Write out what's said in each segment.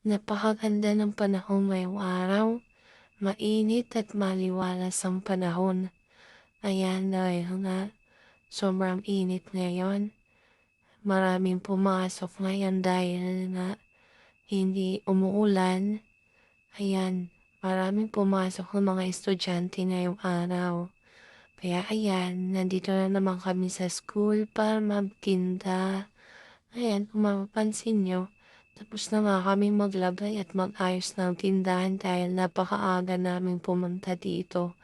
Napakaganda ng panahon ngayong araw. Mainit at maliwalas ang panahon. Ayan, dahil nga sobrang init ngayon. Maraming pumasok ngayon dahil nga hindi umuulan. Ayan, maraming pumasok ng mga estudyante ngayong araw. Kaya ayan, nandito na naman kami sa school para magtinda. Ayan, kung mapapansin nyo, tapos na nga kami maglabay at mag-ayos ng tindahan dahil napakaaga namin pumunta dito.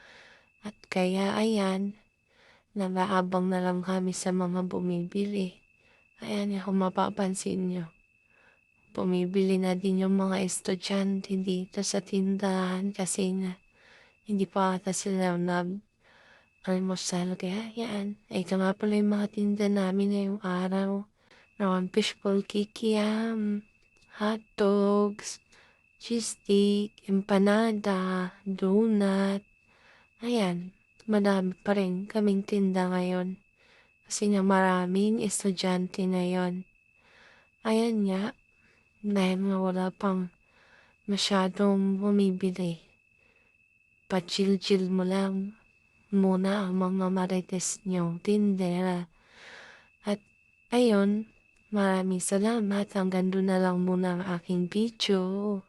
At kaya ayan, nag-aabang na lang kami sa mga bumibili. Ayan, kung mapapansin nyo, bumibili na din yung mga estudyante dito sa tindahan kasi nga hindi pa ata sila almusal. Kaya yan, ito nga pala yung mga tinda namin ngayong araw. Rawan fishball kikiam, hot dogs, cheese stick, empanada, donut. Ayan, madami pa rin kaming tinda ngayon. Kasi nga maraming estudyante ngayon. Ayan nga, dahil nga wala pang masyadong bumibili. Pa-chill-chill mo lang muna ang mga marites niyong tindera. At ayun, maraming salamat. Hanggang doon na lang muna ang aking video.